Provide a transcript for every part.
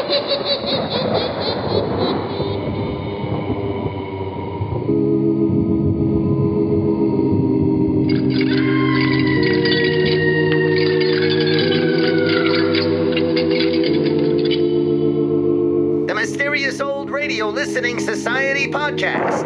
The Mysterious Old Radio Listening Society podcast.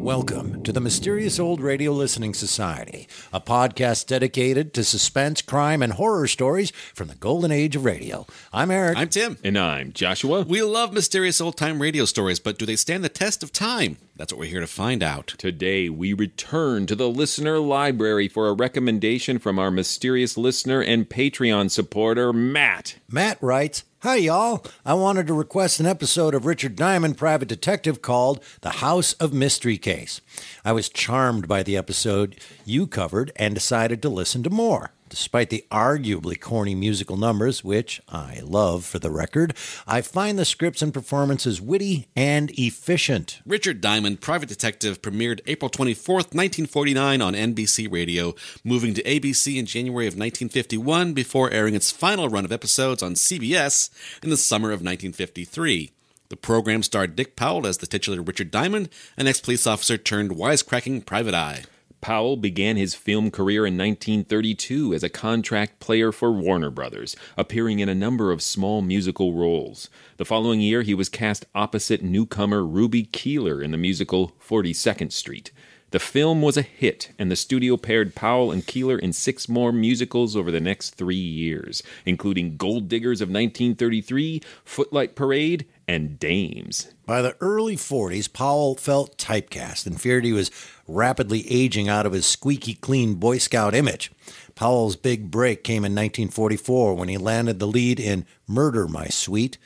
Welcome to the Mysterious Old Radio Listening Society, a podcast dedicated to suspense, crime, and horror stories from the golden age of radio. I'm Eric. I'm Tim. And I'm Joshua. We love mysterious old-time radio stories, but do they stand the test of time? That's what we're here to find out. Today, we return to the listener library for a recommendation from our mysterious listener and Patreon supporter, Matt. Matt writes, "Hi, y'all. I wanted to request an episode of Richard Diamond, Private Detective, called The House of Mystery Case. I was charmed by the episode you covered and decided to listen to more. Despite the arguably corny musical numbers, which I love for the record, I find the scripts and performances witty and efficient." Richard Diamond, Private Detective, premiered April 24th, 1949 on NBC Radio, moving to ABC in January of 1951 before airing its final run of episodes on CBS in the summer of 1953. The program starred Dick Powell as the titular Richard Diamond, an ex-police officer turned wisecracking private eye. Powell began his film career in 1932 as a contract player for Warner Brothers, appearing in a number of small musical roles. The following year, he was cast opposite newcomer Ruby Keeler in the musical 42nd Street. The film was a hit, and the studio paired Powell and Keeler in 6 more musicals over the next 3 years, including Gold Diggers of 1933, Footlight Parade, and Dames. By the early 40s, Powell felt typecast and feared he was rapidly aging out of his squeaky clean Boy Scout image. Powell's big break came in 1944 when he landed the lead in Murder, My Sweet,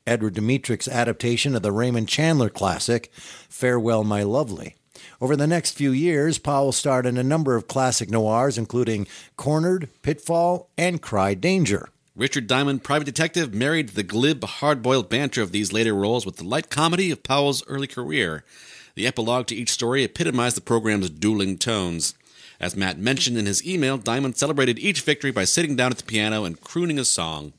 Edward Dmytryk's adaptation of the Raymond Chandler classic, Farewell, My Lovely. Over the next few years, Powell starred in a number of classic noirs, including Cornered, Pitfall, and Cry Danger. Richard Diamond, Private Detective, married the glib, hard-boiled banter of these later roles with the light comedy of Powell's early career. The epilogue to each story epitomized the program's dueling tones. As Matt mentioned in his email, Diamond celebrated each victory by sitting down at the piano and crooning a song.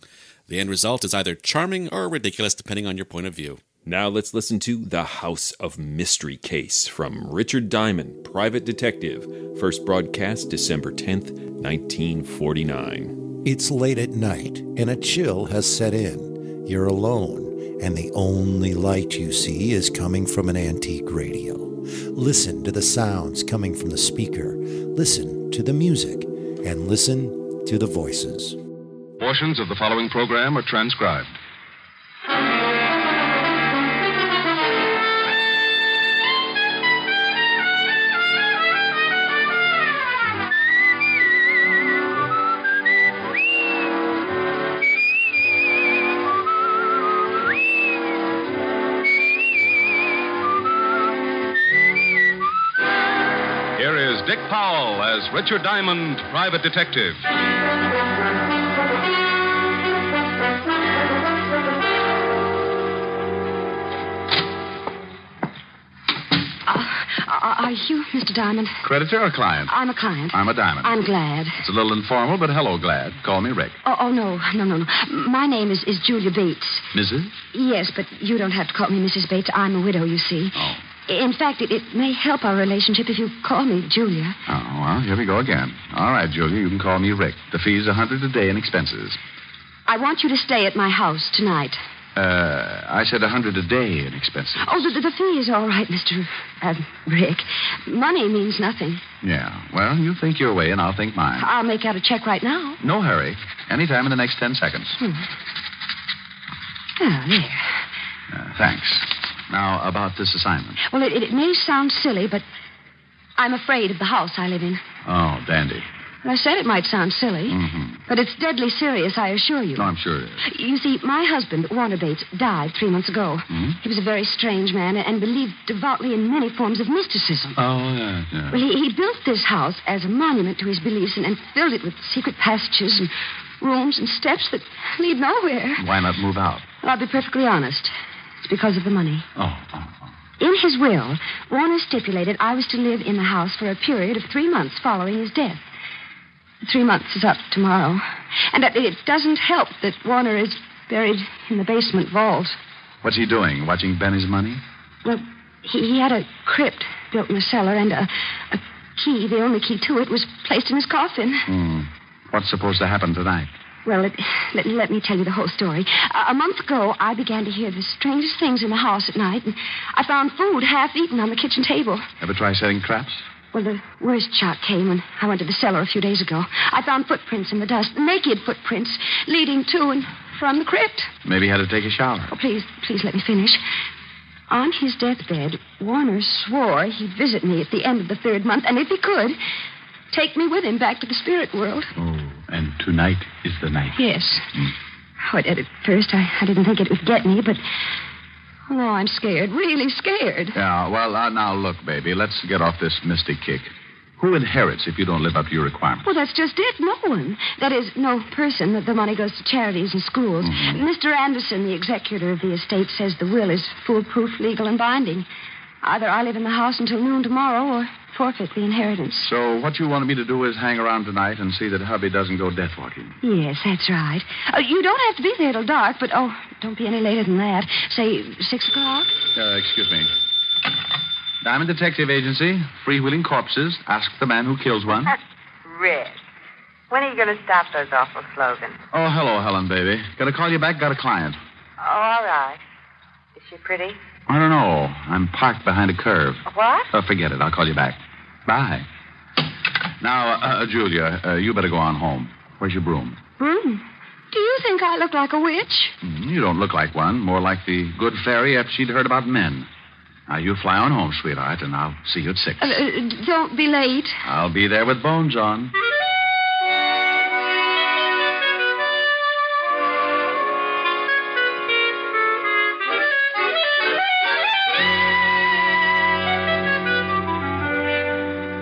The end result is either charming or ridiculous, depending on your point of view. Now let's listen to The House of Mystery Case from Richard Diamond, Private Detective, first broadcast December 10th, 1949. It's late at night, and a chill has set in. You're alone, and the only light you see is coming from an antique radio. Listen to the sounds coming from the speaker. Listen to the music, and listen to the voices. Portions of the following program are transcribed. Here is Dick Powell as Richard Diamond, Private Detective. Are you Mr. Diamond? Creditor or client? I'm a client. I'm a Diamond. I'm glad. It's a little informal, but hello, glad. Call me Rick. Oh, no. My name is Julia Bates. Mrs.? Yes, but you don't have to call me Mrs. Bates. I'm a widow, you see. Oh. In fact, it may help our relationship if you call me Julia. Oh, well, here we go again. All right, Julia, you can call me Rick. The fee's $100 a day in expenses. I want you to stay at my house tonight. I said $100 a day in expenses. Oh, the fee is all right, Mr. Rick. Money means nothing. Yeah, well, you think your way and I'll think mine. I'll make out a check right now. No hurry. Anytime in the next 10 seconds. Oh, there. Thanks. Now, about this assignment. Well, it may sound silly, but I'm afraid of the house I live in. Oh, dandy. I said it might sound silly, but it's deadly serious, I assure you. No, I'm sure it is. You see, my husband, Warner Bates, died 3 months ago. He was a very strange man and believed devoutly in many forms of mysticism. Oh, yeah. Well, he built this house as a monument to his beliefs and filled it with secret passages and rooms and steps that lead nowhere. Why not move out? Well, I'll be perfectly honest. It's because of the money. Oh. In his will, Warner stipulated I was to live in the house for a period of 3 months following his death. 3 months is up tomorrow. And it doesn't help that Warner is buried in the basement vault. What's he doing? Watching Benny's money? Well, he had a crypt built in the cellar, and a key, the only key to it, was placed in his coffin. What's supposed to happen tonight? Well, let me tell you the whole story. A month ago, I began to hear the strangest things in the house at night, and I found food half-eaten on the kitchen table. Ever try setting traps? Well, the worst shock came when I went to the cellar a few days ago. I found footprints in the dust, naked footprints, leading to and from the crypt. Maybe he had to take a shower. Oh, please let me finish. On his deathbed, Warner swore he'd visit me at the end of the 3rd month, and if he could, take me with him back to the spirit world. Oh, and tonight is the night. Yes. Oh, at first, I didn't think it would get me, but... Oh, I'm scared, really scared. Yeah, well, now look, baby, let's get off this mystic kick. Who inherits if you don't live up to your requirements? Well, that's just it. No one. That is, no person. The money goes to charities and schools. Mr. Anderson, the executor of the estate, says the will is foolproof, legal, and binding. Either I live in the house until noon tomorrow or forfeit the inheritance. So what you wanted me to do is hang around tonight and see that hubby doesn't go death walking. Yes, that's right. You don't have to be there till dark, but, don't be any later than that. Say 6 o'clock? Excuse me. Diamond Detective Agency, freewheeling corpses. Ask the man who kills one. Rick, when are you going to stop those awful slogans? Oh, hello, Helen, baby. Gotta call you back, got a client. Oh, all right. Is she pretty? I don't know. I'm parked behind a curve. What? Forget it. I'll call you back. Bye. Now, Julia, you better go on home. Where's your broom? Broom? Do you think I look like a witch? You don't look like one. More like the good fairy after she'd heard about men. Now, you fly on home, sweetheart, and I'll see you at 6. Don't be late. I'll be there with bones on.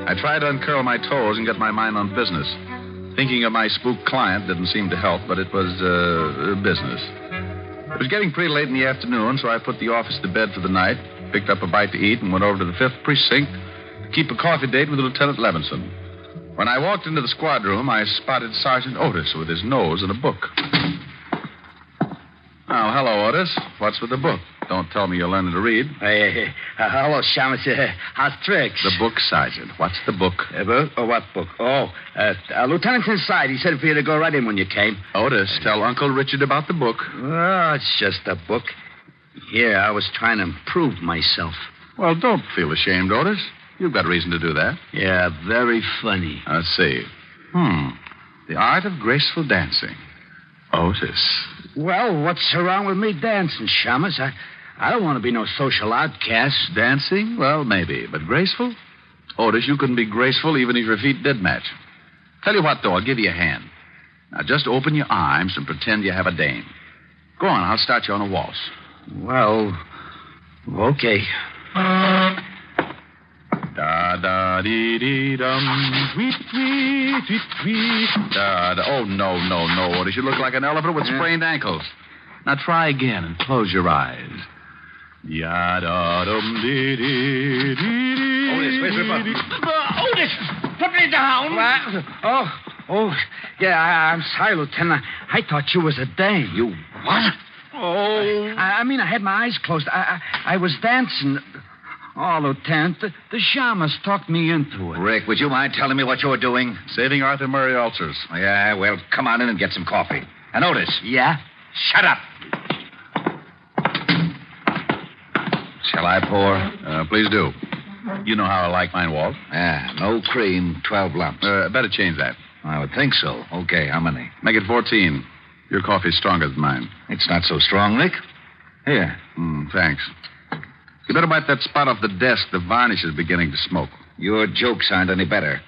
I tried to uncurl my toes and get my mind on business. Thinking of my spooked client didn't seem to help, but it was business. It was getting pretty late in the afternoon, so I put the office to bed for the night, picked up a bite to eat, and went over to the 5th Precinct to keep a coffee date with Lieutenant Levinson. When I walked into the squad room, I spotted Sergeant Otis with his nose in a book. Oh, hello, Otis. What's with the book? Don't tell me you're learning to read. Hello, Shamus. How's tricks? The book, Sergeant. What's the book? What book? Lieutenant's inside. He said for you to go right in when you came. Otis, tell Uncle Richard about the book. Oh, it's just a book. Here, I was trying to improve myself. Well, don't feel ashamed, Otis. You've got reason to do that. Yeah, very funny. Let's see. The art of graceful dancing. Otis. Well, what's wrong with me dancing, Shamus? I don't want to be no social outcast. Dancing? Well, maybe. But graceful? Otis, you couldn't be graceful even if your feet did match. Tell you what, though, I'll give you a hand. Now, just open your arms and pretend you have a dame. Go on, I'll start you on a waltz. Well, okay. Da-da-dee-dee-dum, tweet, tweet, tweet, tweet. Da-da. Oh, no, Otis. You look like an elephant with sprained ankles. Now try again and close your eyes. Ya-da-dum-dee-dee-dee-dee. Otis, where's the button? Otis, put me down. Oh, yeah, I'm sorry, Lieutenant. I thought you was a dame. You what? Oh. I mean, I had my eyes closed. I was dancing. Oh, Lieutenant, the shamus talked me into it. Rick, would you mind telling me what you were doing? Saving Arthur Murray ulcers. Yeah, well, come on in and get some coffee. And Otis. Yeah? Shut up. Shall I pour? Please do. You know how I like mine, Walt. Yeah, no cream, 12 lumps. Better change that. I would think so. Okay, how many? Make it 14. Your coffee's stronger than mine. It's not so strong, Rick. Here. Thanks. You better wipe that spot off the desk. The varnish is beginning to smoke. Your jokes aren't any better.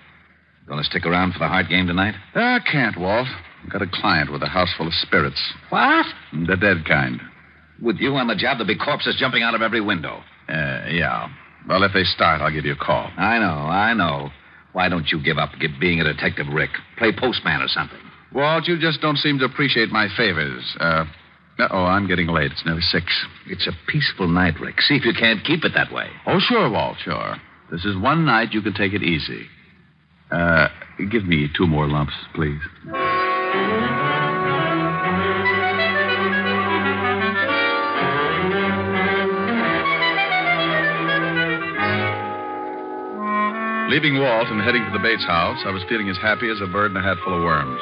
Gonna stick around for the Hart game tonight? I can't, Walt. I've got a client with a house full of spirits. What? The dead kind. With you on the job, there'll be corpses jumping out of every window. Yeah. Well, if they start, I'll give you a call. I know. Why don't you give up being a detective, Rick? Play postman or something. Walt, you just don't seem to appreciate my favors. I'm getting late. It's nearly 6. It's a peaceful night, Rick. See if you can't keep it that way. Oh, sure, Walt, sure. This is one night you can take it easy. Give me 2 more lumps, please. Leaving Walt and heading to the Bates house, I was feeling as happy as a bird in a hat full of worms.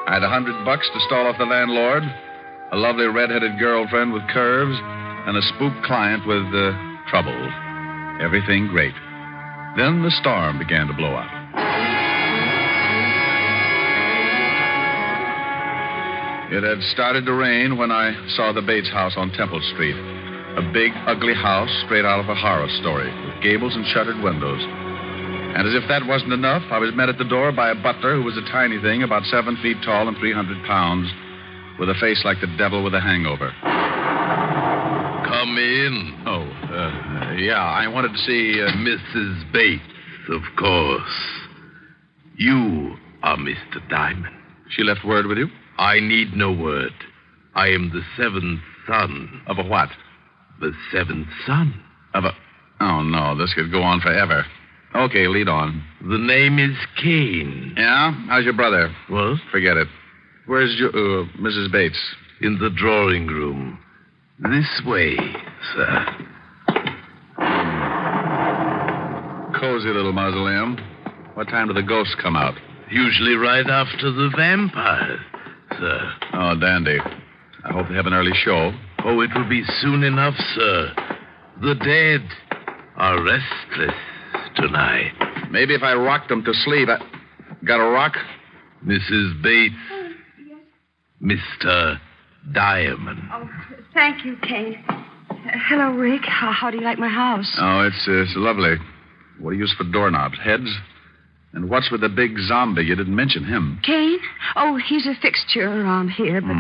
I had $100 to stall off the landlord, a lovely red-headed girlfriend with curves, and a spook client with trouble. Everything great. Then the storm began to blow up. It had started to rain when I saw the Bates house on Temple Street. A big, ugly house straight out of a horror story, with gables and shuttered windows. And as if that wasn't enough, I was met at the door by a butler who was a tiny thing, about 7 feet tall and 300 pounds, with a face like the devil with a hangover. Come in. Oh, yeah, I wanted to see Mrs. Bates, of course. You are Mr. Diamond. She left word with you? I need no word. I am the 7th son. Of a what? The 7th son. Of a... Oh, no, this could go on forever. Okay, lead on. The name is Kane. Yeah? How's your brother? What? Forget it. Where's Mrs. Bates? In the drawing room. This way, sir. Cozy little mausoleum. What time do the ghosts come out? Usually right after the vampires, sir. Oh, dandy. I hope they have an early show. Oh, it will be soon enough, sir. The dead are restless tonight. Maybe if I rocked them to sleep. Got a rock? Mrs. Bates. Yes. Mr. Diamond. Oh, thank you, Kane. Hello, Rick. How do you like my house? Oh, it's lovely. What do you use for doorknobs? Heads? And what's with the big zombie? You didn't mention him. Kane? Oh, he's a fixture around here, but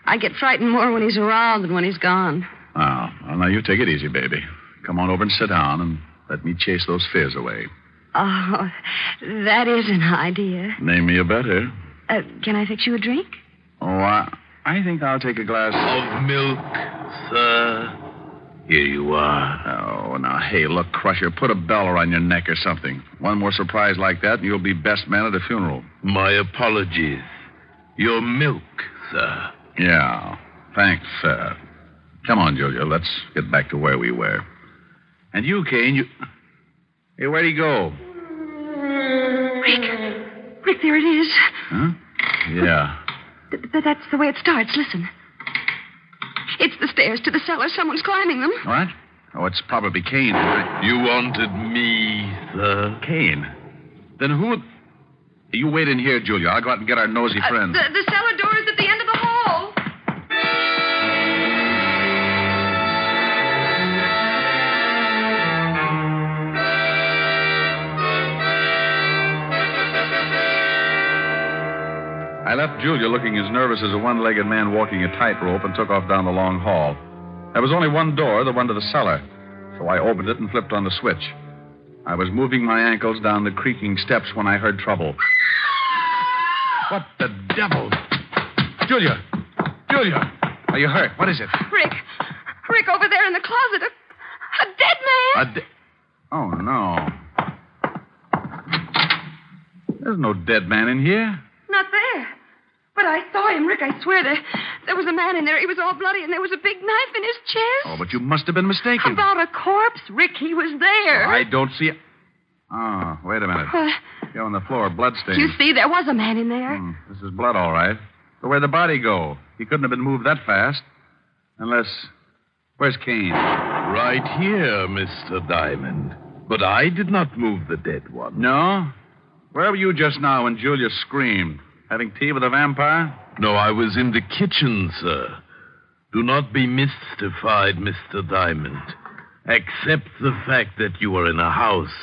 I get frightened more when he's around than when he's gone. Oh, well, now you take it easy, baby. Come on over and sit down and let me chase those fears away. Oh, that is an idea. Name me a better. Can I fix you a drink? Oh, I think I'll take a glass of milk, sir. Here you are. Oh, now, hey, look, Crusher, put a bell around your neck or something. One more surprise like that, and you'll be best man at a funeral. My apologies. Your milk, sir. Yeah, thanks, sir. Come on, Julia, let's get back to where we were. And you, Kane, you... Hey, where'd he go? Rick, there it is. Huh? Yeah. That's the way it starts. Listen. It's the stairs to the cellar. Someone's climbing them. What? Oh, it's probably Kane. You wanted me, sir? Kane? Then who... You wait in here, Julia. I'll go out and get our nosy friend. The cellar door is at the end of the hall. I left Julia looking as nervous as a one-legged man walking a tightrope and took off down the long hall. There was only one door, the one to the cellar, so I opened it and flipped on the switch. I was moving my ankles down the creaking steps when I heard trouble. What the devil? Julia! Julia! Are you hurt? What is it? Rick, over there in the closet. A dead man. Oh, no. There's no dead man in here. Not there. But I saw him, Rick, I swear. There was a man in there. He was all bloody, and there was a big knife in his chest. Oh, but you must have been mistaken. About a corpse, Rick. He was there. I don't see it. Oh, wait a minute. Here on the floor, bloodstains. You see, there was a man in there. This is blood, all right. But where'd the body go? He couldn't have been moved that fast. Unless... Where's Kane? Right here, Mr. Diamond. But I did not move the dead one. No? Where were you just now when Julia screamed? Having tea with a vampire? No, I was in the kitchen, sir. Do not be mystified, Mr. Diamond. Accept the fact that you are in a house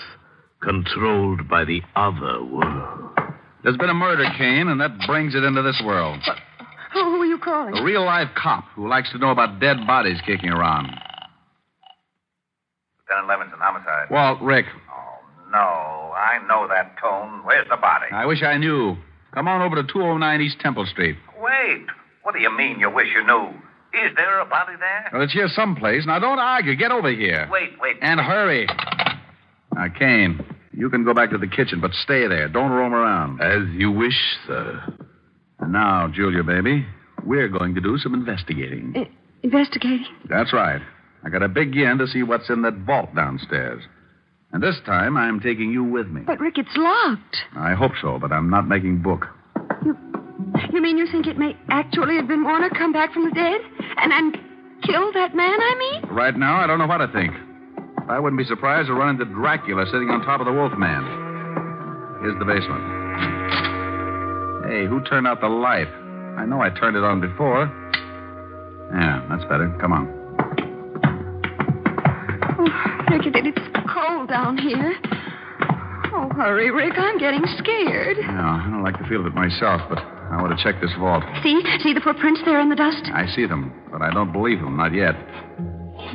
controlled by the other world. There's been a murder, Kane, and that brings it into this world. Who are you calling? A real-life cop who likes to know about dead bodies kicking around. Lieutenant Levinson, homicide. Walt, Rick. Oh, no. I know that tone. Where's the body? I wish I knew. Come on over to 209 East Temple Street. Wait. What do you mean you wish you knew? Is there a body there? Well, it's here someplace. Now, don't argue. Get over here. Wait. And hurry. Now, Kane, You can go back to the kitchen, but stay there. Don't roam around. As you wish, sir. And now, Julia, baby, we're going to do some investigating. Investigating? That's right. I got to begin to see what's in that vault downstairs. And this time, I'm taking you with me. But, Rick, it's locked. I hope so, but I'm not making book. You mean you think it may actually have been Warner come back from the dead? And kill that man, I mean? Right now, I don't know what to think. I wouldn't be surprised to run into Dracula sitting on top of the wolf man. Here's the basement. Hey, who turned out the light? I know I turned it on before. Yeah, that's better. Come on. Oh, Rick, it's cold down here. Oh, hurry, Rick. I'm getting scared. Yeah, I don't like the feel of it myself, but I want to check this vault. See the footprints there in the dust? I see them, but I don't believe them. Not yet.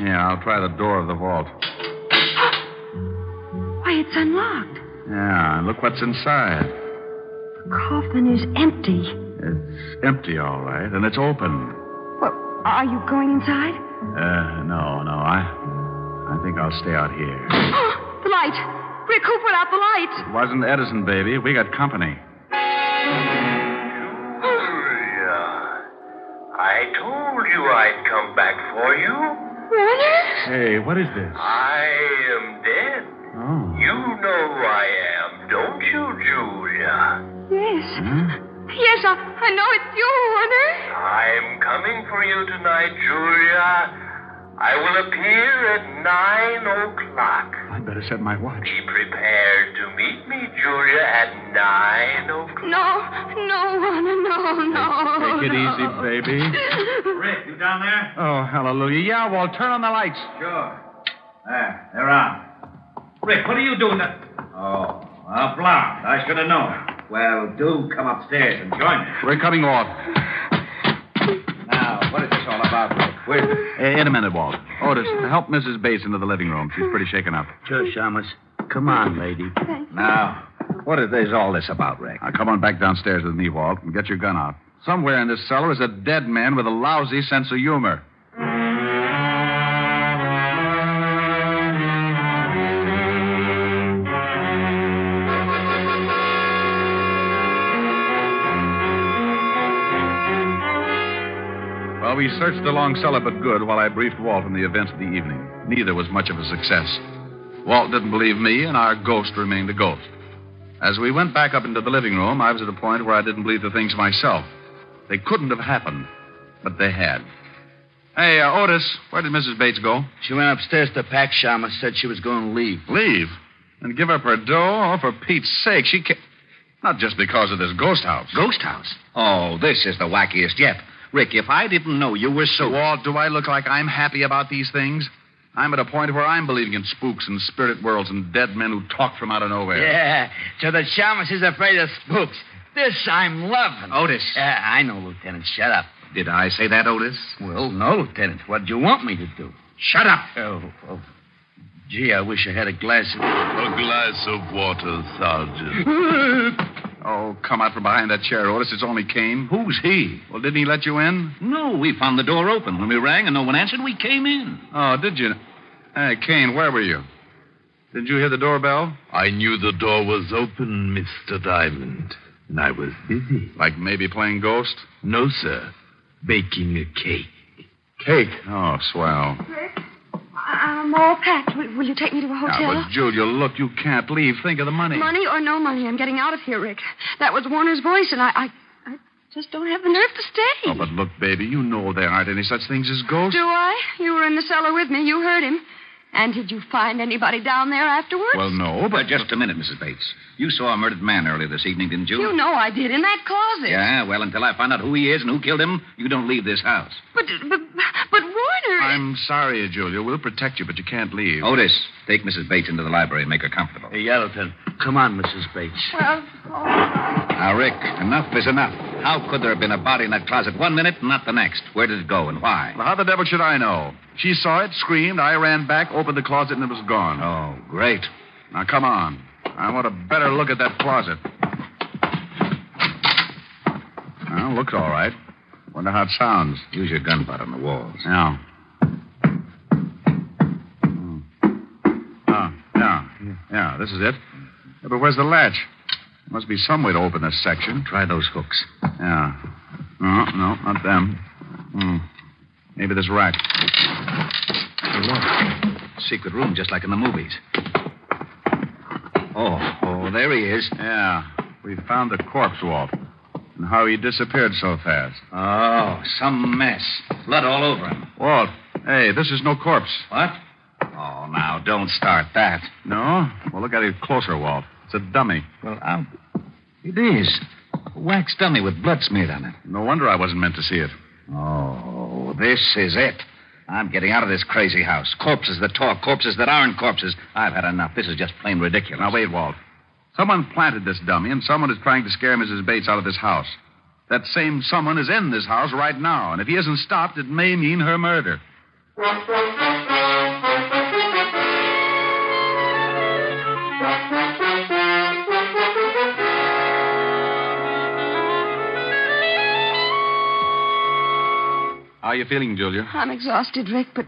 Yeah, I'll try the door of the vault. Why, it's unlocked. Yeah, and look what's inside. The coffin is empty. It's empty, all right, and it's open. Well, are you going inside? No. I think I'll stay out here. The light. Rick, who put out the light? It wasn't Edison, baby. We got company. Julia, I told you I'd come back for you. Warner? Hey, what is this? I am dead. Oh. You know I am, don't you, Julia? Yes. Huh? Yes, I know it's you, Warner. I'm coming for you tonight, Julia. I will appear at 9 o'clock. I'd better set my watch. Be prepared to meet me, Julia, at 9 o'clock. No, Warner, no. Take it easy, baby. Rick, you down there? Oh, hallelujah. Yeah, Walt, turn on the lights. Sure. There, they're on. Rick, what are you doing? Oh, a blonde. I should have known. Well, do come upstairs and join me. We're coming, Walt. Now, what is this all about, Rick? In a minute, Walt. Otis, help Mrs. Bates into the living room. She's pretty shaken up. Sure, Shamus. Come on, lady. Thanks. Now, what is all this about, Rick? Now, come on back downstairs with me, Walt, and get your gun out. Somewhere in this cellar is a dead man with a lousy sense of humor. Well, we searched the long cellar but good while I briefed Walt on the events of the evening. Neither was much of a success. Walt didn't believe me, and our ghost remained a ghost. As we went back up into the living room, I was at a point where I didn't believe the things myself. They couldn't have happened, but they had. Hey, Otis, where did Mrs. Bates go? She went upstairs to pack. Shamus said she was going to leave. Leave? And give up her dough? Oh, for Pete's sake, she can't... Not just because of this ghost house. Ghost house? Oh, this is the wackiest yet. Rick, if I didn't know you were so... Walt, do I look like I'm happy about these things? I'm at a point where I'm believing in spooks and spirit worlds and dead men who talk from out of nowhere. Yeah, so the Shamus is afraid of spooks. This I'm loving. Otis. I know, Lieutenant. Shut up. Did I say that, Otis? Well, no, Lieutenant. What do you want me to do? Shut up. Oh. Gee, I wish I had a glass of... A glass of water, Sergeant. Oh, come out from behind that chair, Otis. It's only Kane. Who's he? Well, didn't he let you in? No, we found the door open. When we rang and no one answered, we came in. Oh, did you? Hey, Kane, where were you? Did you hear the doorbell? I knew the door was open, Mr. Diamond, and I was busy. Like maybe playing ghost? No, sir. Baking a cake. Cake? Oh, swell. Rick, I'm all packed. Will you take me to a hotel? Now, but Julia, look, you can't leave. Think of the money. Money or no money, I'm getting out of here, Rick. That was Warner's voice, and I just don't have the nerve to stay. Oh, but look, baby, you know there aren't any such things as ghosts. Do I? You were in the cellar with me. You heard him. And did you find anybody down there afterwards? Well, no, but... Just a minute, Mrs. Bates. You saw a murdered man earlier this evening, didn't you? You know I did, in that closet. Yeah, well, until I find out who he is and who killed him, you don't leave this house. But Warner... I'm sorry, Julia. We'll protect you, but you can't leave. Otis, take Mrs. Bates into the library and make her comfortable. Hey, Lieutenant. Come on, Mrs. Bates. Well, all right. Now, Rick, enough is enough. How could there have been a body in that closet 1 minute and not the next? Where did it go and why? Well, how the devil should I know? She saw it, screamed, I ran back, opened the closet, and it was gone. Oh, great. Now, come on. I want a better look at that closet. Well, looks all right. Wonder how it sounds. Use your gun butt on the walls. Yeah. Yeah, this is it. Yeah, but where's the latch? Must be some way to open this section. Try those hooks. Yeah. No, not them. Maybe this rack. Hey, look. Secret room, just like in the movies. Oh, there he is. Yeah. We found the corpse, Walt. And how he disappeared so fast. Oh, some mess. Blood all over him. Walt, hey, this is no corpse. What? Oh, now, don't start that. No? Well, look at it closer, Walt. It's a dummy. Well, it is. A wax dummy with blood smeared on it. No wonder I wasn't meant to see it. Oh, this is it. I'm getting out of this crazy house. Corpses that talk, corpses that aren't corpses. I've had enough. This is just plain ridiculous. Now, wait, Walt. Someone planted this dummy, and someone is trying to scare Mrs. Bates out of this house. That same someone is in this house right now, and if he isn't stopped, it may mean her murder. How are you feeling, Julia? I'm exhausted, Rick, but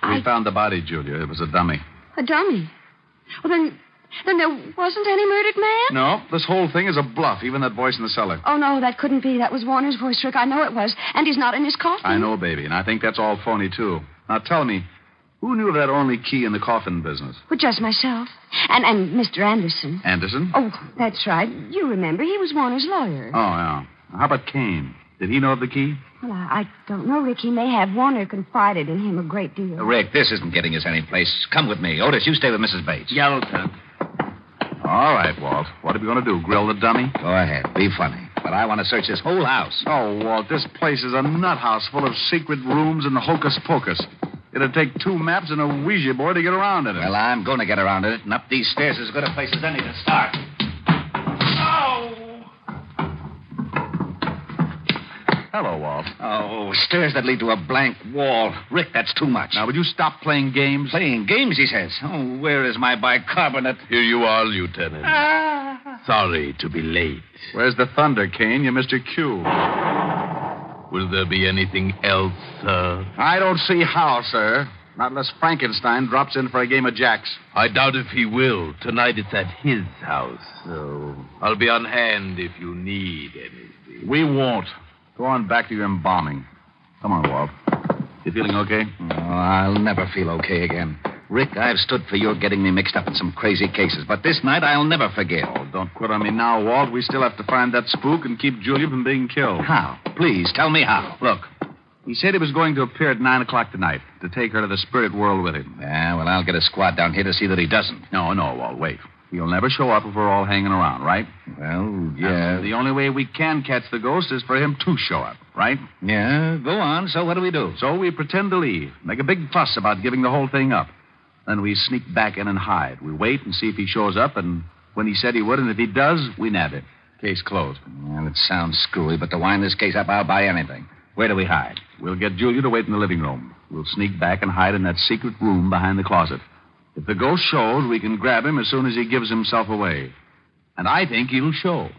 We found the body, Julia. It was a dummy. A dummy? Well, then there wasn't any murdered man? No, this whole thing is a bluff, even that voice in the cellar. Oh, no, that couldn't be. That was Warner's voice, Rick. I know it was. And he's not in his coffin. I know, baby, and I think that's all phony, too. Now, tell me, who knew that only key in the coffin business? Well, just myself. And Mr. Anderson. Anderson? Oh, that's right. You remember, he was Warner's lawyer. Oh, yeah. How about Kane? Did he know of the key? Well, I don't know, Rick. He may have. Warner confided in him a great deal. Rick, this isn't getting us any place. Come with me. Otis, you stay with Mrs. Bates. Yelton. All right, Walt. What are we going to do, grill the dummy? Go ahead. Be funny. But I want to search this whole house. Oh, Walt, this place is a nut house full of secret rooms and hocus pocus. It'd take 2 maps and a Ouija board to get around in it. Well, I'm going to get around it, and up these stairs is as good a place as any to start. Hello, Walt. Oh, stairs that lead to a blank wall. Rick, that's too much. Now, would you stop playing games? Playing games, he says. Oh, where is my bicarbonate? Here you are, Lieutenant. Sorry to be late. Where's the thunder, Kane? You're Mr. Q. Will there be anything else, sir? I don't see how, sir. Not unless Frankenstein drops in for a game of jacks. I doubt if he will. Tonight it's at his house, so I'll be on hand if you need anything. We won't. Go on back to your embalming. Come on, Walt. You feeling okay? Oh, I'll never feel okay again. Rick, I've stood for your getting me mixed up in some crazy cases, but this night I'll never forgive. Oh, don't quit on me now, Walt. We still have to find that spook and keep Julia from being killed. How? Please, tell me how. Look, he said he was going to appear at 9 o'clock tonight to take her to the spirit world with him. Yeah, well, I'll get a squad down here to see that he doesn't. No, Walt, wait. He'll never show up if we're all hanging around, right? Well, yeah. And the only way we can catch the ghost is for him to show up, right? Yeah, go on. So what do we do? So we pretend to leave, make a big fuss about giving the whole thing up. Then we sneak back in and hide. We wait and see if he shows up, and when he said he would, and if he does, we nab him. Case closed. Well, it sounds screwy, but to wind this case up, I'll buy anything. Where do we hide? We'll get Julia to wait in the living room. We'll sneak back and hide in that secret room behind the closet. If the ghost shows, we can grab him as soon as he gives himself away. And I think he'll show.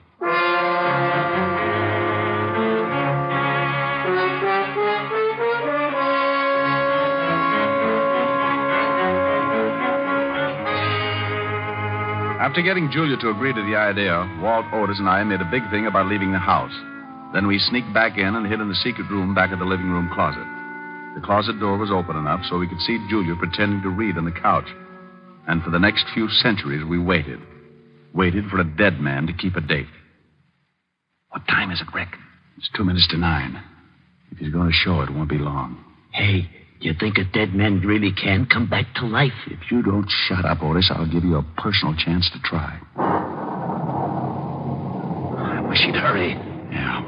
After getting Julia to agree to the idea, Walt, Otis, and I made a big thing about leaving the house. Then we sneaked back in and hid in the secret room back of the living room closet. The closet door was open enough so we could see Julia pretending to read on the couch. And for the next few centuries, we waited. Waited for a dead man to keep a date. What time is it, Rick? It's 2 minutes to 9. If he's going to show, it won't be long. Hey, do you think a dead man really can come back to life? If you don't shut up, Otis, I'll give you a personal chance to try. I wish he'd hurry. Yeah.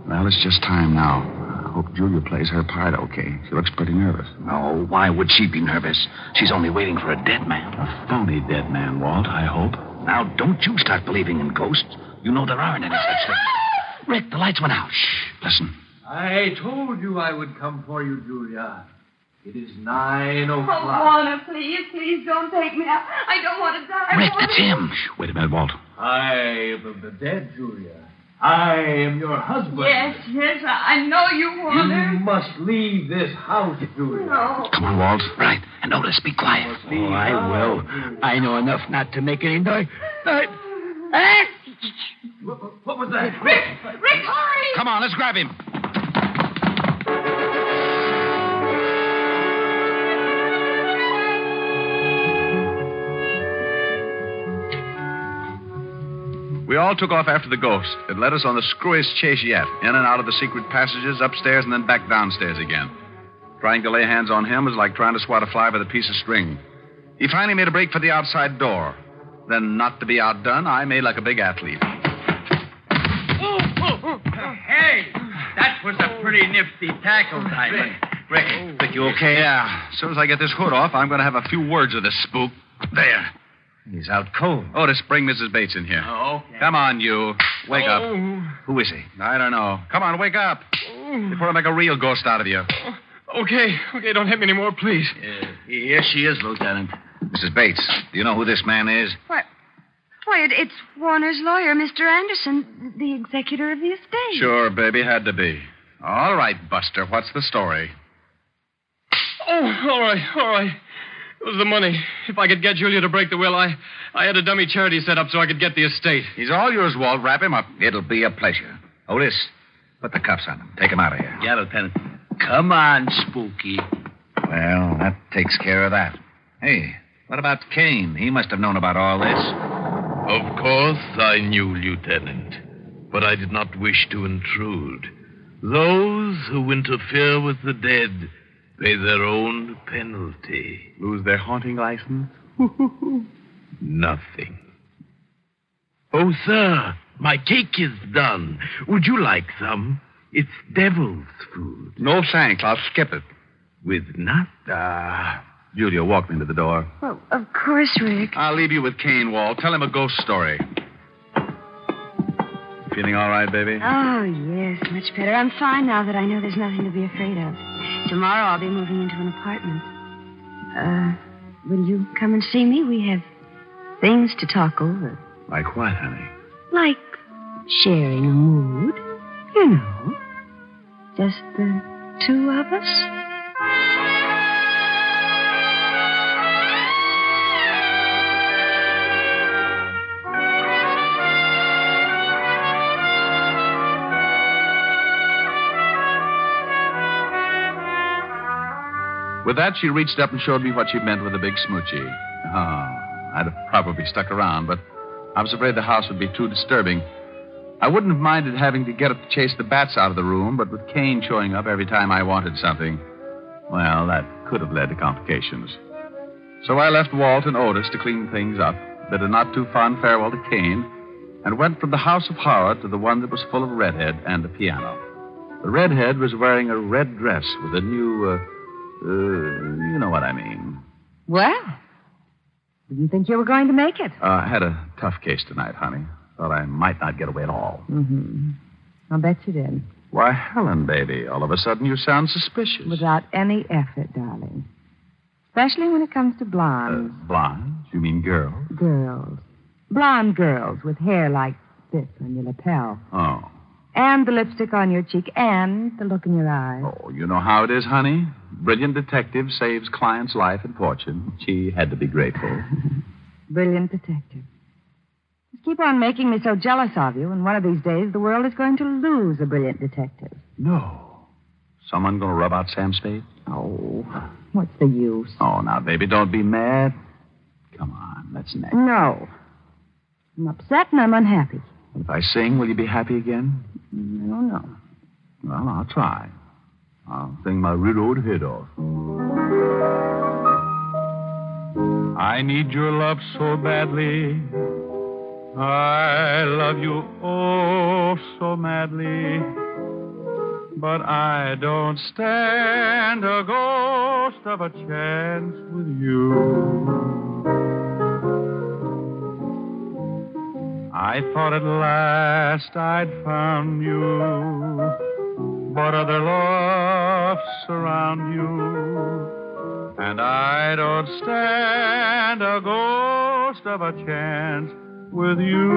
Well, it's just time now. I hope Julia plays her part okay. She looks pretty nervous. No, why would she be nervous? She's only waiting for a dead man. A phony dead man, Walt, I hope. Now, don't you start believing in ghosts. You know there aren't any such things. Rick, the lights went out. Shh, listen. I told you I would come for you, Julia. It is 9 o'clock. Oh, Warner, please don't take me out. I don't want to die. Rick, that's him. Shh, wait a minute, Walt. I am the dead, Julia. I am your husband. Yes, I know you, Warner. You must leave this house, Julia. No. Come on, Walt. Right. And Otis, be quiet. Oh, I will. I know enough not to make any noise. What was that? Rick! Rick, hurry! Come on, let's grab him. We all took off after the ghost. It led us on the screwiest chase yet, in and out of the secret passages, upstairs, and then back downstairs again. Trying to lay hands on him was like trying to swat a fly with a piece of string. He finally made a break for the outside door. Then, not to be outdone, I made like a big athlete. Hey, that was a pretty nifty tackle, Diamond. Rick, you okay? Yeah. As soon as I get this hood off, I'm going to have a few words with this spook. There. He's out cold. Otis, bring Mrs. Bates in here. Oh, okay. Come on, you. Wake up. Who is he? I don't know. Come on, wake up. Before I make a real ghost out of you. Okay, don't hit me anymore, please. Here she is, Lieutenant. Mrs. Bates, do you know who this man is? Why, it's Warner's lawyer, Mr. Anderson, the executor of the estate. Sure, baby, had to be. All right, Buster, what's the story? Oh, all right. It was the money. If I could get Julia to break the will, I had a dummy charity set up so I could get the estate. He's all yours, Walt. Wrap him up. It'll be a pleasure. Otis, put the cuffs on him. Take him out of here. Yeah, Lieutenant. Come on, Spooky. Well, that takes care of that. Hey, what about Kane? He must have known about all this. Of course I knew, Lieutenant, but I did not wish to intrude. Those who interfere with the dead pay their own penalty. Lose their haunting license? Nothing. Oh, sir, my cake is done. Would you like some? It's devil's food. No thanks. I'll skip it. With nuts? Julia, walk me to the door. Well, of course, Rick. I'll leave you with Kane, Walt. Tell him a ghost story. Feeling all right, baby? Oh, yes, much better. I'm fine now that I know there's nothing to be afraid of. Tomorrow I'll be moving into an apartment. Will you come and see me? We have things to talk over. Like what, honey? Like sharing a mood. You know. Just the two of us. With that, she reached up and showed me what she meant with a big smoochie. I'd have probably stuck around, but I was afraid the house would be too disturbing. I wouldn't have minded having to get up to chase the bats out of the room, but with Kane showing up every time I wanted something, well, that could have led to complications. So I left Walt and Otis to clean things up, bid a not-too-fond farewell to Kane, and went from the house of horror to the one that was full of redhead and a piano. The redhead was wearing a red dress with a new, you know what I mean. Well, didn't think you were going to make it. I had a tough case tonight, honey. Thought I might not get away at all. Mm-hmm. I'll bet you did. Why, Helen, baby, all of a sudden you sound suspicious. Without any effort, darling. Especially when it comes to blondes. Blondes? You mean girls? Girls. Blonde girls with hair like this on your lapel. Oh. And the lipstick on your cheek and the look in your eyes. Oh, you know how it is, honey. Brilliant detective saves client's life and fortune. She had to be grateful. Brilliant detective. Just keep on making me so jealous of you, and one of these days the world is going to lose a brilliant detective. No. Someone going to rub out Sam Spade? Oh, what's the use? Oh, now, baby, don't be mad. Come on, let's next. No. I'm upset and I'm unhappy. If I sing, will you be happy again? I don't know. Well, I'll try. I'll sing my riddled head off. I need your love so badly. I love you oh so madly. But I don't stand a ghost of a chance with you. I thought at last I'd found you, but other loves surround you, and I don't stand a ghost of a chance with you.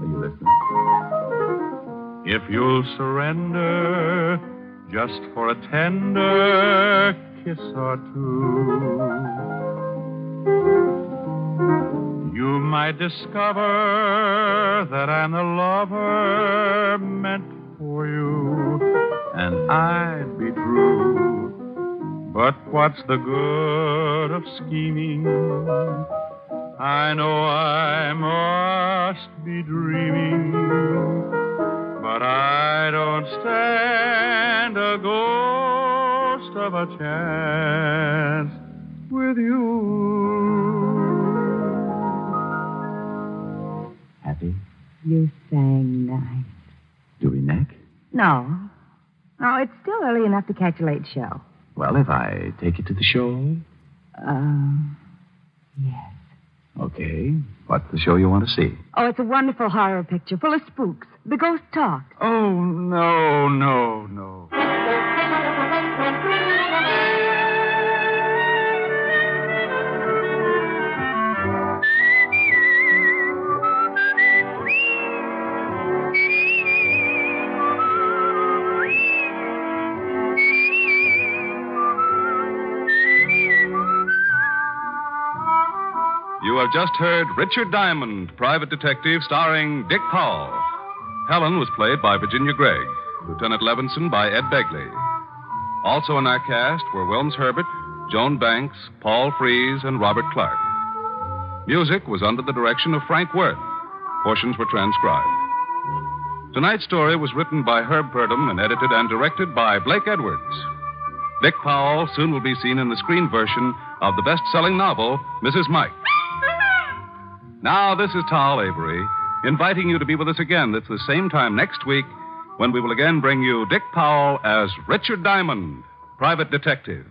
Are you listening? If you'll surrender just for a tender kiss or two, might discover that I'm the lover meant for you, and I'd be true. But what's the good of scheming? I know I must be dreaming, but I don't stand a ghost of a chance with you. Happy? You sang nice. Do we neck? No. No, it's still early enough to catch a late show. Well, if I take you to the show? Yes. Okay. What's the show you want to see? Oh, it's a wonderful horror picture full of spooks. The ghost talk. Oh, no, no, no. You have just heard Richard Diamond, Private Detective, starring Dick Powell. Helen was played by Virginia Gregg, Lieutenant Levinson by Ed Begley. Also in that cast were Wilms Herbert, Joan Banks, Paul Frees, and Robert Clark. Music was under the direction of Frank Worth. Portions were transcribed. Tonight's story was written by Herb Purdom and edited and directed by Blake Edwards. Dick Powell soon will be seen in the screen version of the best-selling novel, Mrs. Mike. Now, this is Tal Avery, inviting you to be with us again at the same time next week when we will again bring you Dick Powell as Richard Diamond, Private Detective.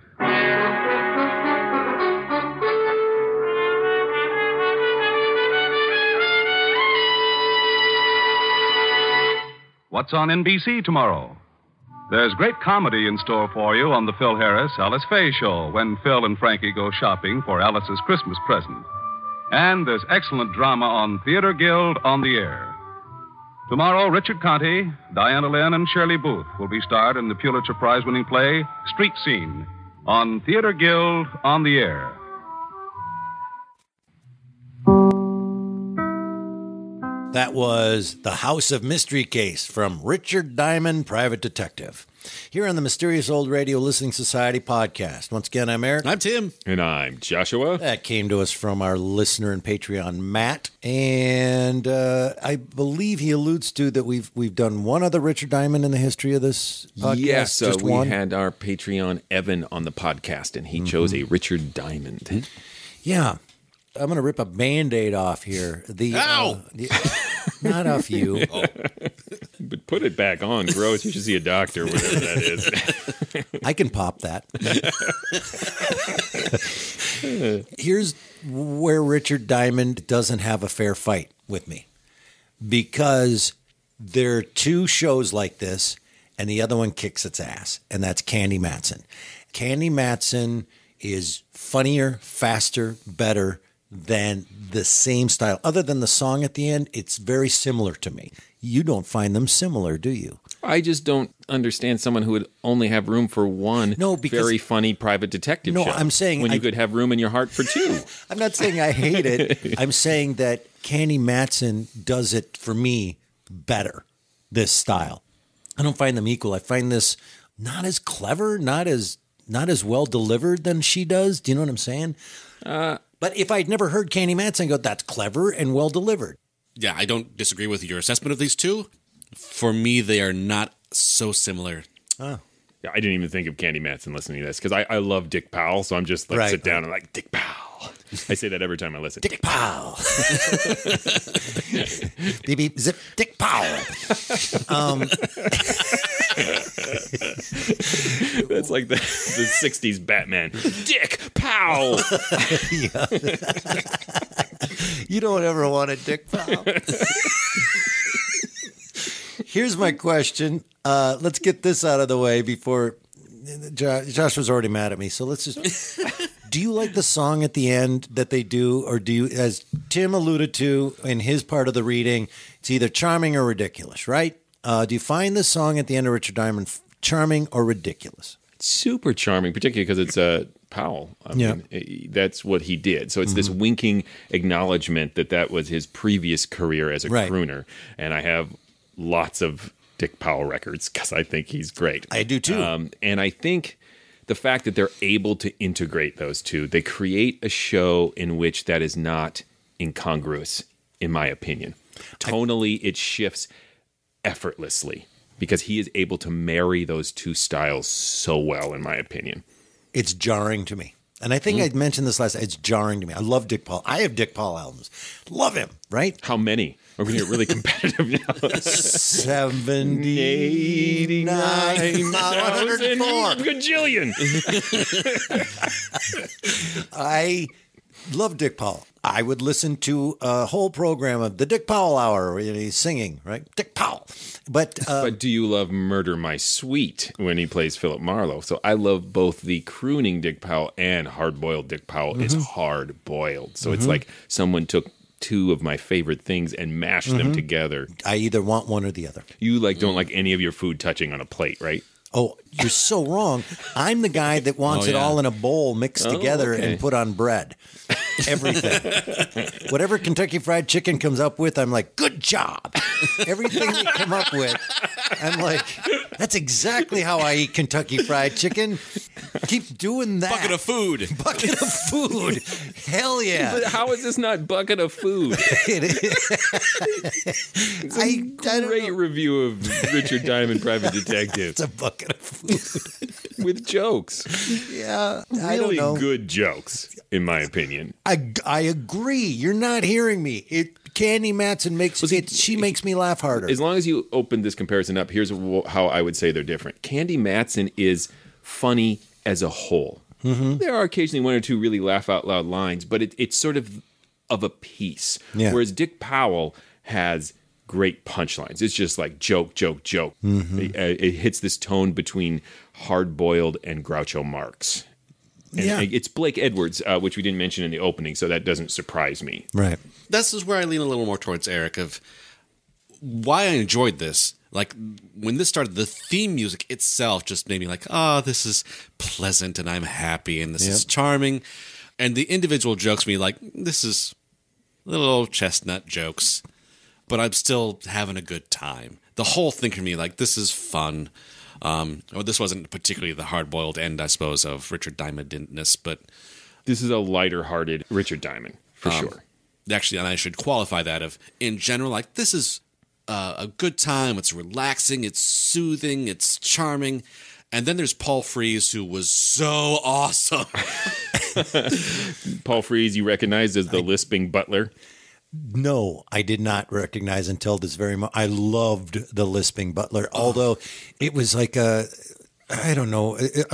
What's on NBC tomorrow? There's great comedy in store for you on the Phil Harris, Alice Faye show when Phil and Frankie go shopping for Alice's Christmas present. And there's excellent drama on Theater Guild on the Air. Tomorrow, Richard Conte, Diana Lynn, and Shirley Booth will be starred in the Pulitzer Prize-winning play Street Scene on Theater Guild on the Air. That was The House of Mystery Case from Richard Diamond, Private Detective. Here on the Mysterious Old Radio Listening Society podcast. Once again, I'm Eric. I'm Tim. And I'm Joshua. That came to us from our listener and Patreon, Matt. And I believe he alludes to that we've done one other Richard Diamond in the history of this podcast. Yes, just we one. had our Patreon, Evan, on the podcast, and he chose a Richard Diamond. Yeah. I'm going to rip a Band-Aid off here. Ow! Not off you. Oh. But put it back on. Gross. You should see a doctor, whatever that is. I can pop that. Here's where Richard Diamond doesn't have a fair fight with me. Because there are two shows like this, and the other one kicks its ass, and that's Candy Matson. Candy Matson is funnier, faster, better than the same style. Other than the song at the end, it's very similar to me. You don't find them similar, do you? I just don't understand someone who would only have room for one very funny private detective show. No, I'm saying when you could have room in your heart for two. I'm not saying I hate it. I'm saying that Candy Matson does it for me better, this style. I don't find them equal. I find this not as clever, not as well delivered than she does. Do you know what I'm saying? But if I'd never heard Candy Matson go, that's clever and well delivered. Yeah, I don't disagree with your assessment of these two. For me, they are not so similar. Oh. Yeah, I didn't even think of Candy Matson listening to this because I love Dick Powell, so I'm just like sit down and like Dick Powell. I say that every time I listen. Dick Powell. Beep, beep, zip, Dick Powell. That's like the 60s Batman. Dick Powell. You don't ever want a Dick Powell. Here's my question. Let's get this out of the way before Josh was already mad at me. So let's just. Do you like the song at the end that they do, or do you, as Tim alluded to in his part of the reading, it's either charming or ridiculous, right? Do you find the song at the end of Richard Diamond charming or ridiculous? super charming, particularly because it's Powell. I mean, that's what he did. So it's this winking acknowledgement that was his previous career as a crooner. And I have lots of Dick Powell records because I think he's great. I do too. And I think the fact that they're able to integrate those two, they create a show in which that is not incongruous, in my opinion. Tonally, it shifts effortlessly because he is able to marry those two styles so well, in my opinion. It's jarring to me. And I think I mentioned this last. It's jarring to me. I love Dick Powell. I have Dick Powell albums. Love him, right? How many? We're going to get really competitive now. 70, 89, 104. Gajillion. I love Dick Powell. I would listen to a whole program of the Dick Powell Hour where he's singing, right? Dick Powell. But do you love Murder My Sweet when he plays Philip Marlowe? So I love both the crooning Dick Powell and hard-boiled Dick Powell is hard-boiled. So it's like someone took two of my favorite things and mashed them together. I either want one or the other. You don't like any of your food touching on a plate, right? Oh, you're so wrong. I'm the guy that wants it all in a bowl mixed together and put on bread. Everything. Whatever Kentucky Fried Chicken comes up with, I'm like, good job. Everything they come up with, I'm like, that's exactly how I eat Kentucky Fried Chicken. Keep doing that. Bucket of food. Bucket of food. Hell yeah. But how is this not bucket of food? It is. It's a great review of Richard Diamond, Private Detective. It's a bucket of food. With jokes. Yeah. Really I don't know. good jokes, in my opinion. I agree. You're not hearing me. Candy Matson she makes me laugh harder. As long as you open this comparison up, here's how I would say they're different. Candy Matson is funny as a whole. There are occasionally one or two really laugh out loud lines, but it's sort of a piece. Yeah. Whereas Dick Powell has great punchlines. It's just like joke, joke, joke. It hits this tone between hard-boiled and Groucho Marx. And it's Blake Edwards, which we didn't mention in the opening, so that doesn't surprise me. Right. This is where I lean a little more towards Eric of why I enjoyed this. Like, when this started, the theme music itself just made me like, this is pleasant and I'm happy and this is charming. And the individual jokes me like, this is little old chestnut jokes, but I'm still having a good time. The whole thing for me, like, this is fun. This wasn't particularly the hard-boiled end, I suppose, of Richard Diamond-ness, but this is a lighter-hearted Richard Diamond, for sure. Actually, and I should qualify that of, in general, like, this is a good time. It's relaxing. It's soothing. It's charming. And then there's Paul Frees, who was so awesome. Paul Frees, you recognized as the lisping butler? No, I did not recognize until this very moment. I loved the lisping butler, although it was like a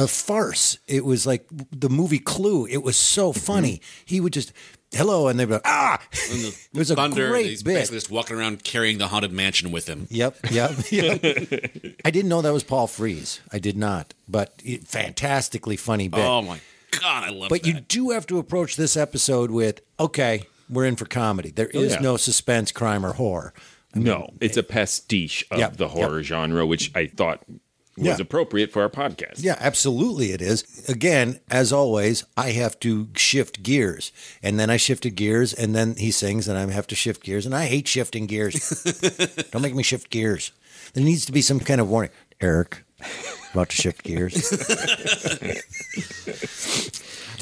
farce. It was like the movie Clue. It was so funny. He would just, hello, and they'd be like, it was thunder, a great he's bit. bit. Basically just walking around carrying the haunted mansion with him. Yep. I didn't know that was Paul Frees. I did not, but fantastically funny bit. Oh my God, I love But that. you do have to approach this episode with, okay, we're in for comedy. There is no suspense, crime, or horror. No, it's a pastiche of the horror genre, which I thought was appropriate for our podcast. Yeah, absolutely it is. Again, as always, I have to shift gears. And then I shifted gears, and then he sings, and I have to shift gears. And I hate shifting gears. Don't make me shift gears. There needs to be some kind of warning. Eric, about to shift gears.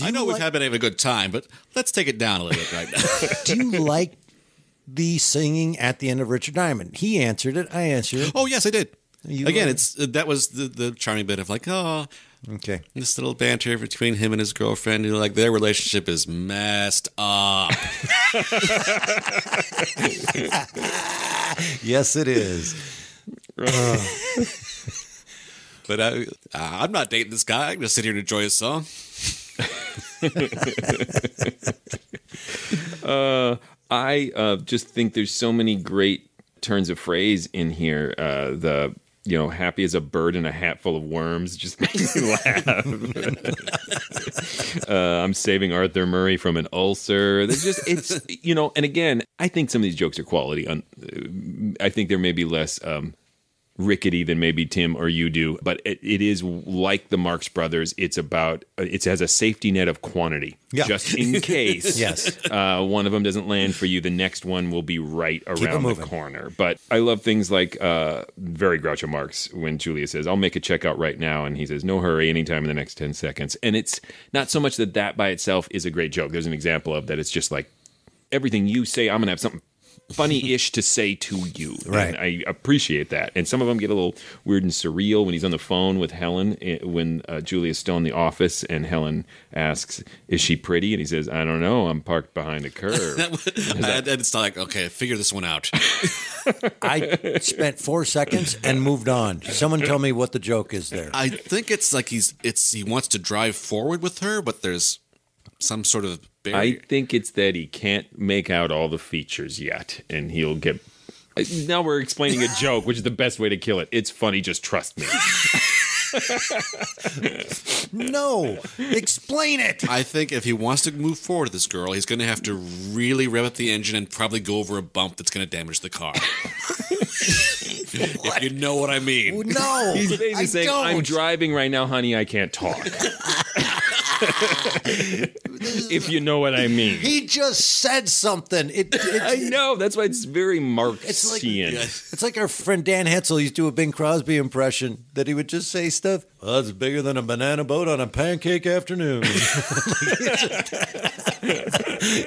I know we've been having a good time, but let's take it down a little bit right now. Do you like the singing at the end of Richard Diamond? He answered it. I answered it. Oh, yes, I did. Again, that was the charming bit of like, okay, this little banter between him and his girlfriend. Like, their relationship is messed up. Yes, it is. But I'm not dating this guy. I'm going to sit here and enjoy his song. I just think there's so many great turns of phrase in here. Happy as a bird in a hat full of worms just makes me laugh. I'm saving Arthur Murray from an ulcer. And again, I think some of these jokes are quality. I think there may be less rickety than maybe Tim or you do, but it is like the Marx Brothers. It's about it has a safety net of quantity, just in case. Yes, one of them doesn't land for you. The next one will be right around the corner. But I love things like very Groucho Marx when Julia says, "I'll make a checkout right now," and he says, "No hurry, anytime in the next 10 seconds." And it's not so much that by itself is a great joke. There's an example of that. It's just like everything you say, I'm gonna have something funny-ish to say to you. Right. And I appreciate that. And some of them get a little weird and surreal when he's on the phone with Helen, when Julia's still in the office, and Helen asks, "Is she pretty?" And he says, "I don't know. I'm parked behind a curb." It's like, okay, figure this one out. I spent 4 seconds and moved on. Someone tell me what the joke is there. I think it's like he wants to drive forward with her, but there's some sort of barrier. I think it's that he can't make out all the features yet, and he'll get... Now we're explaining a joke, which is the best way to kill it. It's funny, just trust me. No, explain it. I think if he wants to move forward with this girl, he's going to have to really rev up the engine and probably go over a bump that's going to damage the car. If you know what I mean. No, he's basically saying, "I'm driving right now, honey. I can't talk." If you know what I mean. He just said something. I know. That's why it's very Marxian. It's like our friend Dan Hetzel used to do a Bing Crosby impression that he would just say stuff. "Well, it's bigger than a banana boat on a pancake afternoon."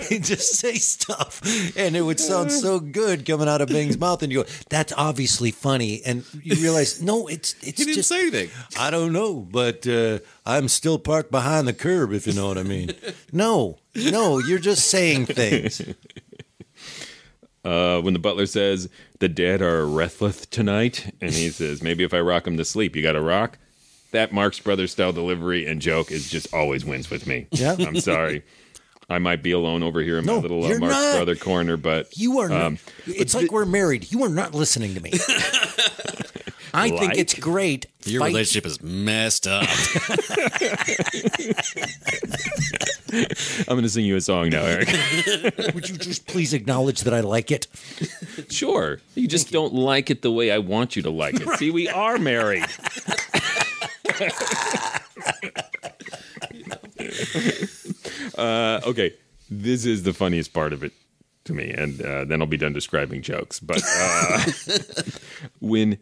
He'd just say stuff, and it would sound so good coming out of Bing's mouth, and you go, "That's obviously funny," and you realize, no, it's he didn't just say anything. I don't know, but I'm still parked behind the curb, if you know what I mean. No, you're just saying things. When the butler says, "The dead are restless tonight," and he says, "Maybe if I rock them to sleep, you got to rock." That Marx Brothers style delivery and joke is just always wins with me. Yeah. I'm sorry. I might be alone over here in my little Marx Brother corner, but you are. It's like we're married. You are not listening to me. I think it's great. Your relationship is messed up. I'm going to sing you a song now, Eric. Would you just please acknowledge that I like it? Sure. You just don't like it the way I want you to like it. Right. See, we are married. Okay, this is the funniest part of it to me, and then I'll be done describing jokes. But when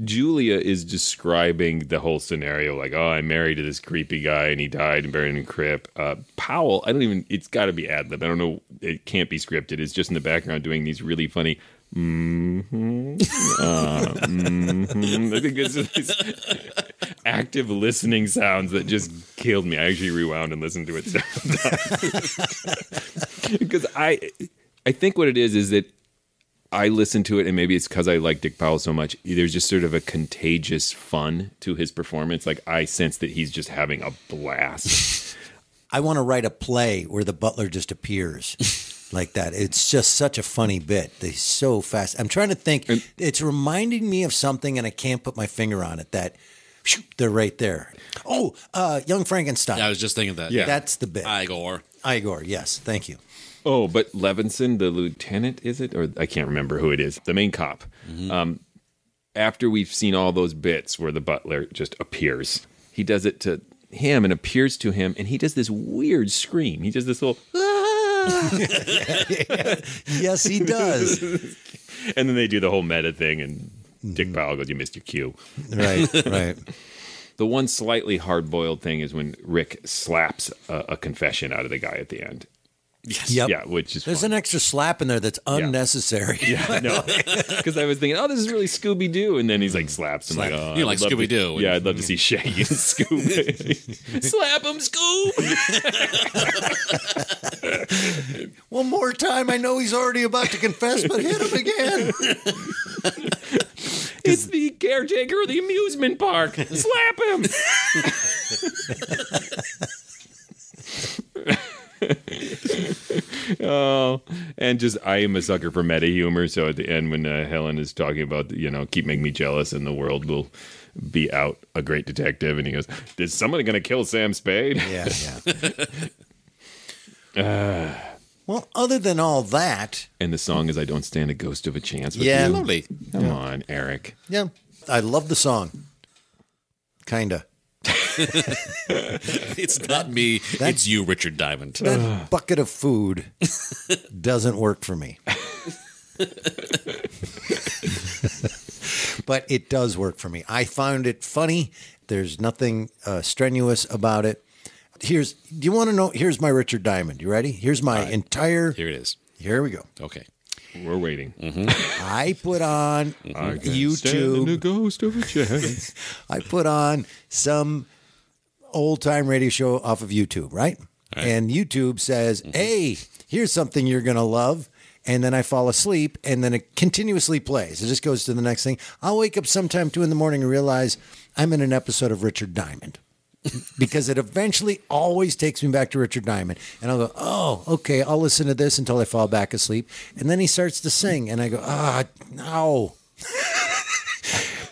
Julia is describing the whole scenario, like, "Oh, I'm married to this creepy guy, and he died and buried in a crypt," Powell, it's got to be ad-lib. I don't know, it can't be scripted. It's just in the background doing these really funny I think it's these active listening sounds that just killed me. I actually rewound and listened to it several times. Because I think what it is that I listen to it, and maybe it's because I like Dick Powell so much, there's just sort of a contagious fun to his performance. Like, I sense that he's just having a blast. I want to write a play where the butler just appears. Like that. It's just such a funny bit. They're so fast. I'm trying to think. It's reminding me of something, and I can't put my finger on it. That they're right there. Oh, Young Frankenstein. Yeah, I was just thinking that. Yeah. That's the bit. Igor, yes. Thank you. Oh, but Levinson, the lieutenant, is it? Or I can't remember who it is. The main cop. Mm-hmm. After we've seen all those bits where the butler just appears, he does it to him and appears to him, and he does this weird scream. He does this little... Yes, he does. And then they do the whole meta thing, and Dick Powell goes, "You missed your cue." Right. The one slightly hard-boiled thing is when Rick slaps a confession out of the guy at the end. Yes. Yep. Yeah, which is There's fun. an extra slap in there that's unnecessary. Yeah, no. Because I was thinking, oh, this is really Scooby-Doo. And then he's like, slaps him. Like, oh, you like Scooby-Doo. Yeah, I'd love to see Shaggy and Scooby. Slap him, Scoob! One more time. I know he's already about to confess, but hit him again. It's the caretaker of the amusement park. Slap him! Oh, and just I am a sucker for meta humor. So at the end, when Helen is talking about, keep making me jealous, and the world will be out a great detective, and he goes, "Is somebody going to kill Sam Spade?" Yeah. Well, other than all that, and the song is "I Don't Stand a Ghost of a Chance." With yeah, you. Lovely. Come on, Eric. Yeah. I love the song. Kinda. It's not me. It's you, Richard Diamond. That bucket of food doesn't work for me. But it does work for me. I found it funny. There's nothing strenuous about it. Do you want to know? Here's my Richard Diamond. You ready? Here's my entire. Here it is. Here we go. Okay. We're waiting. I put on YouTube. The ghost of a chance. I put on some old-time radio show off of YouTube, right? And YouTube says, hey, here's something you're going to love. And then I fall asleep, and then it continuously plays. It just goes to the next thing. I'll wake up sometime 2 a.m. and realize I'm in an episode of Richard Diamond. Because it eventually always takes me back to Richard Diamond. And I'll go, oh, okay, I'll listen to this until I fall back asleep. And then he starts to sing, and I go, no.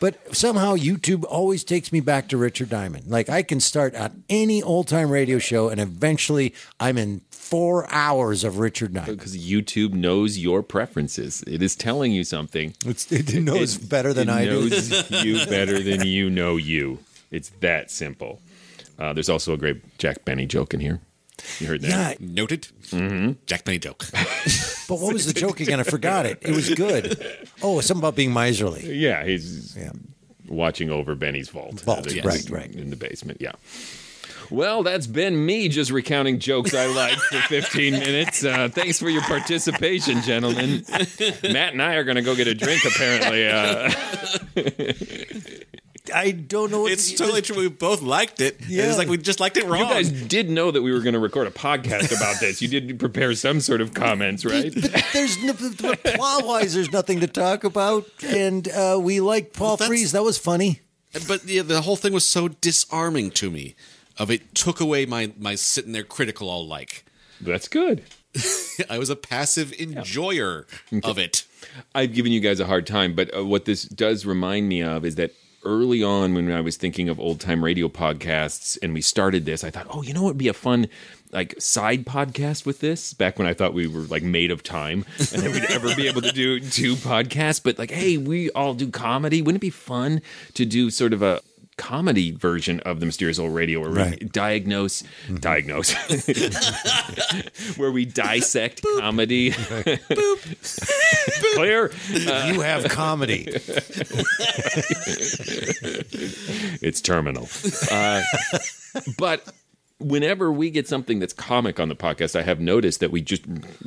But somehow YouTube always takes me back to Richard Diamond. Like I can start on any old-time radio show, and eventually I'm in 4 hours of Richard Diamond. Because YouTube knows your preferences. It is telling you something. It knows better than I do. It knows you better than you know you. It's that simple. There's also a great Jack Benny joke in here. You heard that? Yeah. Noted. Jack Benny joke. But what was the joke again? I forgot it. It was good. Oh, something about being miserly. Yeah, he's watching over Benny's vault. Right. In the basement, yeah. Well, that's been me just recounting jokes I liked for 15 minutes. Thanks for your participation, gentlemen. Matt and I are going to go get a drink, apparently. I don't know what it's totally true. We both liked it. Yeah. It's like we just liked it wrong. You guys did know that we were going to record a podcast about this. You did prepare some sort of comments, right? But plot-wise, there's nothing to talk about. And we liked Paul Frees. That was funny. But the whole thing was so disarming to me. It took away my sitting there critical all like. That's good. I was a passive enjoyer of it. I've given you guys a hard time, but what this does remind me of is that early on when I was thinking of old-time radio podcasts and we started this, I thought, oh, you know what would be a fun side podcast with this? Back when I thought we were made of time and that we'd ever be able to do 2 podcasts. But hey, we all do comedy. Wouldn't it be fun to do sort of a comedy version of the Mysterious Old Radio where we diagnose where we dissect comedy. Clear. You have comedy. It's terminal. But whenever we get something that's comic on the podcast, I have noticed that we just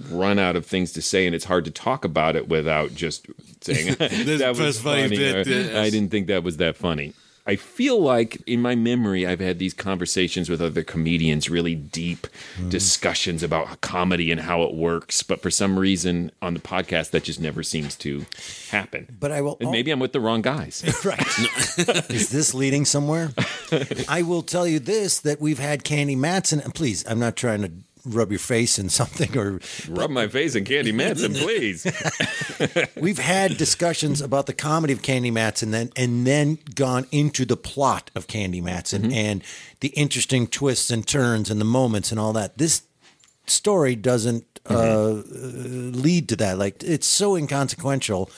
run out of things to say, and it's hard to talk about it without just saying that was funny. I didn't think that was that funny. I feel like in my memory, I've had these conversations with other comedians, really deep discussions about comedy and how it works. But for some reason on the podcast, that just never seems to happen. But I will. And maybe I'm with the wrong guys. Right. Is this leading somewhere? I will tell you this, that we've had Candy Matson. And please, I'm not trying to rub your face in something or rub my face in Candy Matson, please. We've had discussions about the comedy of Candy Matson and then gone into the plot of Candy Matson and the interesting twists and turns and the moments and all that. This story doesn't lead to that. It's so inconsequential.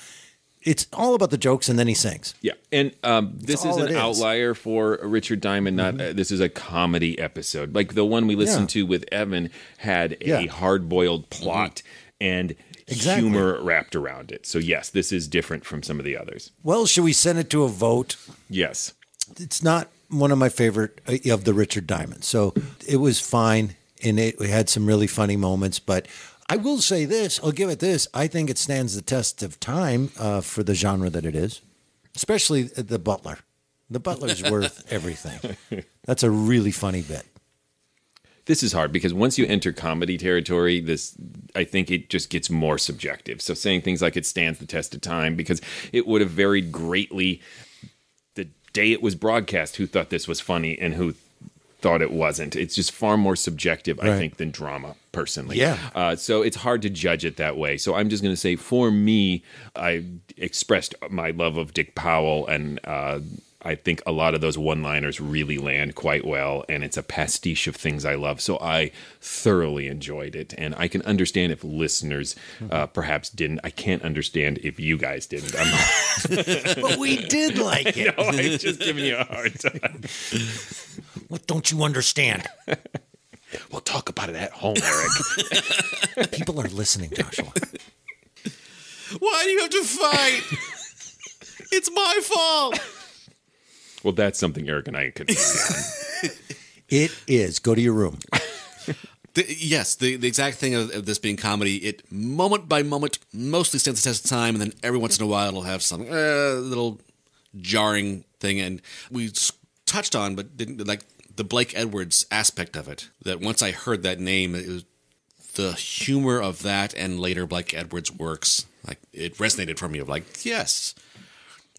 It's all about the jokes, and then he sings. Yeah, and this is an outlier for Richard Diamond. Not this is a comedy episode. Like the one we listened to with Evan had a hard-boiled plot and humor wrapped around it. So yes, this is different from some of the others. Well, should we send it to a vote? Yes. It's not one of my favorite of the Richard Diamond. So it was fine, and it had some really funny moments, but I will say this. I'll give it this. I think it stands the test of time for the genre that it is, especially the Butler. The Butler's worth everything. That's a really funny bit. This is hard because once you enter comedy territory, I think it just gets more subjective. So saying things like it stands the test of time because it would have varied greatly the day it was broadcast who thought this was funny and who thought it wasn't. It's just far more subjective, I think, than drama, personally. Yeah. So it's hard to judge it that way. So I'm just going to say, for me, I expressed my love of Dick Powell, and I think a lot of those one-liners really land quite well, and it's a pastiche of things I love. So I thoroughly enjoyed it, and I can understand if listeners perhaps didn't. I can't understand if you guys didn't. But we did like it. No, I'm just giving you a hard time. What don't you understand? We'll talk about it at home, Eric. People are listening, Joshua. Why do you have to fight? It's my fault. Well, that's something Eric and I could agree on. It is. Go to your room. The exact thing of this being comedy, it moment by moment mostly stands the test of time, and then every once in a while it'll have some little jarring thing. And we touched on, but didn't, like, the Blake Edwards aspect of it. That once I heard that name, it was the humor of that and later Blake Edwards' works. Like, it resonated for me of like, yes,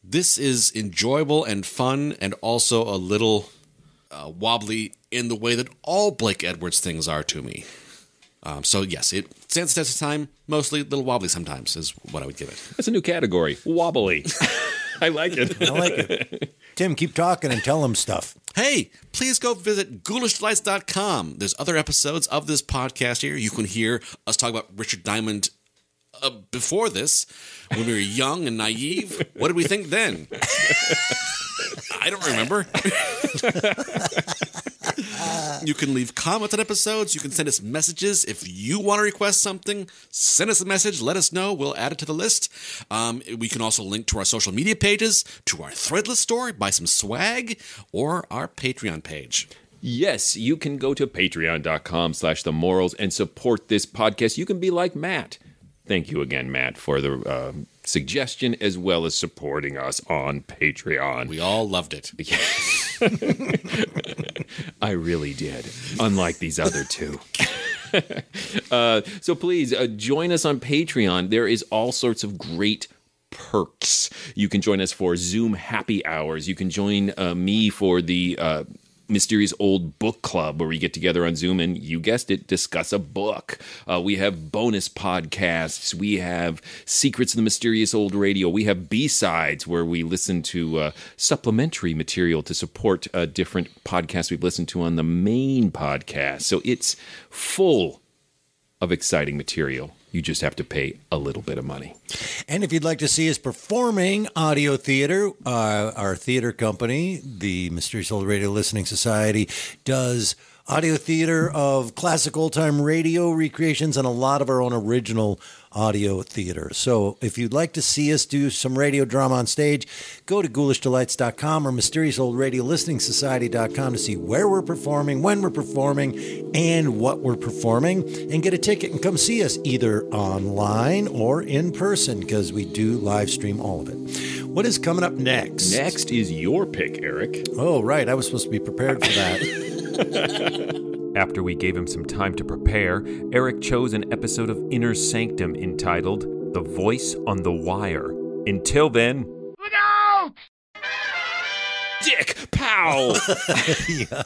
this is enjoyable and fun, and also a little wobbly in the way that all Blake Edwards things are to me. So yes, it stands the test of time, mostly a little wobbly sometimes is what I would give it. That's a new category, wobbly. I like it. I like it. Tim, keep talking and tell him stuff. Hey, please go visit ghoulishdelights.com. There's other episodes of this podcast here. You can hear us talk about Richard Diamond before this, when we were young and naive. What did we think then? I don't remember. You can leave comments on episodes. You can send us messages. If you want to request something, send us a message. Let us know. We'll add it to the list. We can also link to our social media pages, to our Threadless store, buy some swag, or our Patreon page. Yes, you can go to patreon.com/themorals and support this podcast. You can be like Matt. Thank you again, Matt, for the suggestion as well as supporting us on Patreon. We all loved it. I really did, unlike these other two. So please join us on Patreon. There is all sorts of great perks. You can join us for Zoom happy hours. You can join me for the Mysterious Old Book Club, where we get together on Zoom and, you guessed it, discuss a book. We have bonus podcasts. We have Secrets of the Mysterious Old Radio. We have B-Sides, where we listen to supplementary material to support different podcasts we've listened to on the main podcast. So it's full of exciting material. You just have to pay a little bit of money. And if you'd like to see us performing audio theater, our theater company, the Mysterious Old Radio Listening Society, does audio theater of classic old-time radio recreations and a lot of our own original audio theater. So if you'd like to see us do some radio drama on stage, go to ghoulishdelights.com or mysteriousOldRadioListeningSociety.com to see where we're performing, when we're performing, and what we're performing, and get a ticket and come see us either online or in person, because we do live stream all of it. What is coming up next? Next is your pick, Eric. Oh, right. I was supposed to be prepared for that. After we gave him some time to prepare, Eric chose an episode of Inner Sanctum entitled The Voice on the Wire. Until then... Look out! Dick! Pow! Yeah.